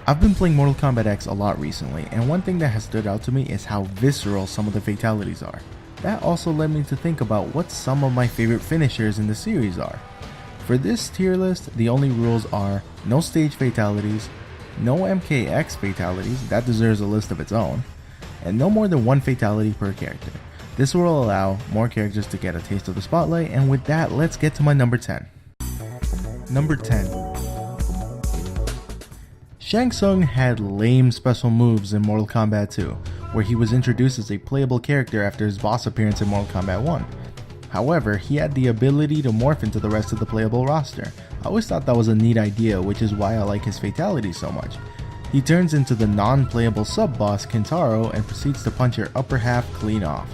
I've been playing Mortal Kombat X a lot recently, and one thing that has stood out to me is how visceral some of the fatalities are. That also led me to think about what some of my favorite finishers in the series are. For this tier list, the only rules are no stage fatalities, no MKX fatalities, that deserves a list of its own, and no more than one fatality per character. This will allow more characters to get a taste of the spotlight, and with that, let's get to my number 10. Number 10. Shang Tsung had lame special moves in Mortal Kombat 2, where he was introduced as a playable character after his boss appearance in Mortal Kombat 1. However, he had the ability to morph into the rest of the playable roster. I always thought that was a neat idea, which is why I like his fatalities so much. He turns into the non-playable sub-boss Kintaro and proceeds to punch your upper half clean off.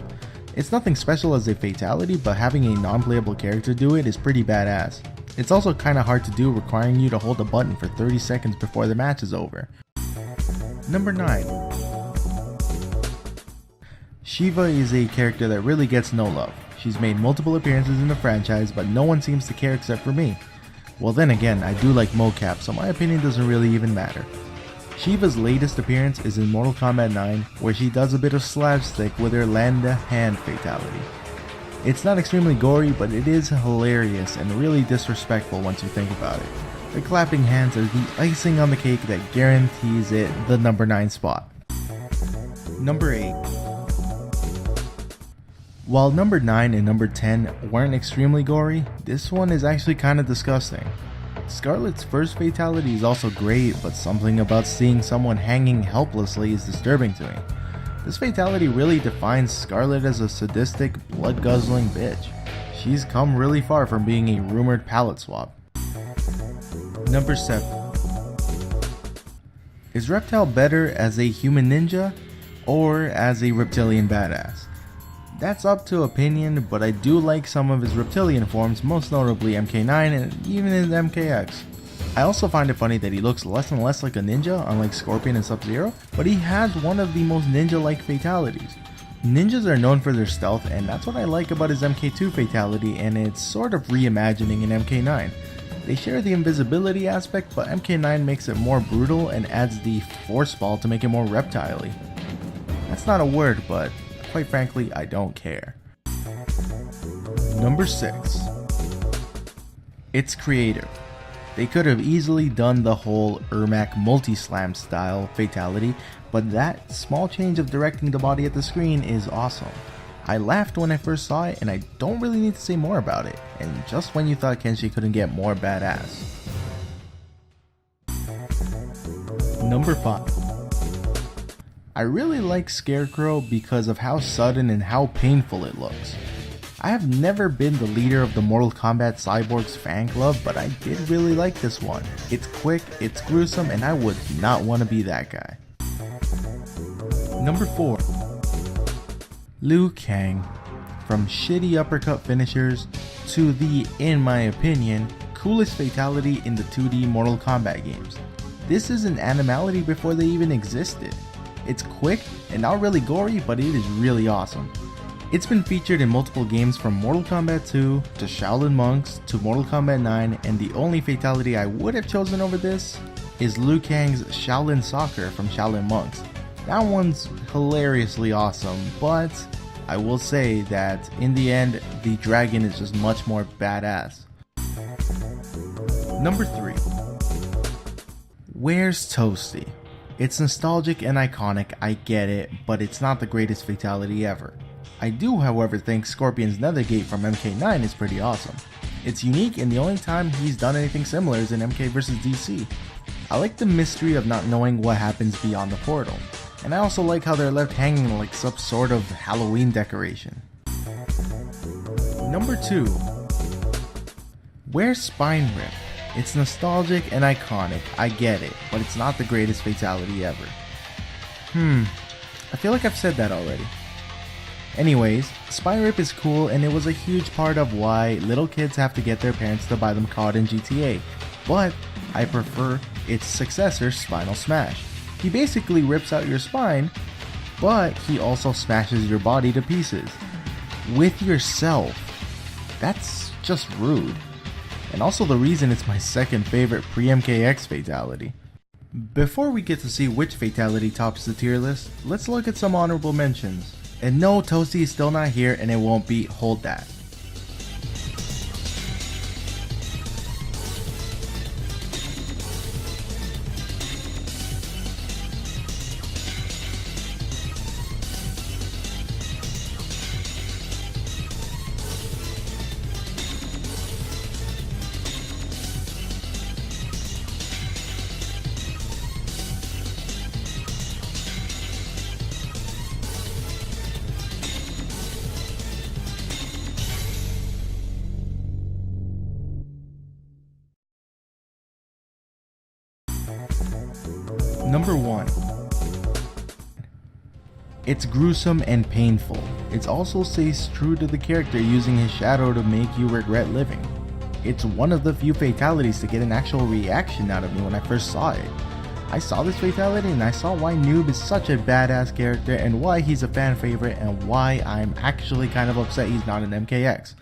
It's nothing special as a fatality, but having a non-playable character do it is pretty badass. It's also kinda hard to do, requiring you to hold a button for 30 seconds before the match is over. Number 9. Shiva is a character that really gets no love. She's made multiple appearances in the franchise, but no one seems to care except for me. Well then again, I do like mocap, so my opinion doesn't really even matter. Shiva's latest appearance is in Mortal Kombat 9, where she does a bit of slapstick with her land a hand fatality. It's not extremely gory, but it is hilarious and really disrespectful once you think about it. The clapping hands are the icing on the cake that guarantees it the number 9 spot. Number 8. While number 9 and number 10 weren't extremely gory, this one is actually kinda disgusting. Scarlett's first fatality is also great, but something about seeing someone hanging helplessly is disturbing to me. This fatality really defines Scarlett as a sadistic, blood-guzzling bitch. She's come really far from being a rumored palette swap. Number 7. Is Reptile better as a human ninja or as a reptilian badass? That's up to opinion, but I do like some of his reptilian forms, most notably MK9 and even his MKX. I also find it funny that he looks less and less like a ninja, unlike Scorpion and Sub-Zero, but he has one of the most ninja-like fatalities. Ninjas are known for their stealth, and that's what I like about his MK2 fatality, and it's sort of reimagining in MK9. They share the invisibility aspect, but MK9 makes it more brutal and adds the force ball to make it more reptile-y. That's not a word, but quite frankly, I don't care. Number 6. It's creative. They could have easily done the whole Ermac multi-slam style fatality, but that small change of directing the body at the screen is awesome. I laughed when I first saw it, and I don't really need to say more about it, and just when you thought Kenshi couldn't get more badass. Number 5. I really like Scarecrow because of how sudden and how painful it looks. I have never been the leader of the Mortal Kombat Cyborgs fan club, but I did really like this one. It's quick, it's gruesome, and I would not want to be that guy. Number 4. Liu Kang. From shitty uppercut finishers to the, in my opinion, coolest fatality in the 2D Mortal Kombat games. This is an animality before they even existed. It's quick and not really gory, but it is really awesome. It's been featured in multiple games from Mortal Kombat 2 to Shaolin Monks to Mortal Kombat 9, and the only fatality I would have chosen over this is Liu Kang's Shaolin Soccer from Shaolin Monks. That one's hilariously awesome, but I will say that in the end, the dragon is just much more badass. Number 3. Where's Toasty? It's nostalgic and iconic, I get it, but it's not the greatest fatality ever. I do, however, think Scorpion's Nethergate from MK9 is pretty awesome. It's unique, and the only time he's done anything similar is in MK vs DC. I like the mystery of not knowing what happens beyond the portal, and I also like how they're left hanging like some sort of Halloween decoration. Number 2. Where's Spine Rip? It's nostalgic and iconic, I get it, but it's not the greatest fatality ever. I feel like I've said that already. Anyways, Spine Rip is cool, and it was a huge part of why little kids have to get their parents to buy them COD and GTA, but I prefer its successor, Spinal Smash. He basically rips out your spine, but he also smashes your body to pieces. With yourself. That's just rude. And also the reason it's my second favorite Pre-MKX Fatality. Before we get to see which fatality tops the tier list, let's look at some honorable mentions. And no, Toasty is still not here and it won't be, hold that. Number 1. It's gruesome and painful. It also stays true to the character, using his shadow to make you regret living. It's one of the few fatalities to get an actual reaction out of me when I first saw it. I saw this fatality and I saw why Noob is such a badass character and why he's a fan favorite and why I'm actually kind of upset he's not an MKX.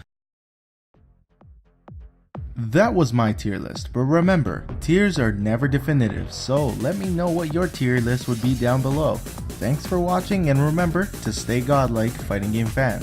That was my tier list, but remember, tiers are never definitive, so let me know what your tier list would be down below. Thanks for watching and remember to stay godlike, fighting game fan.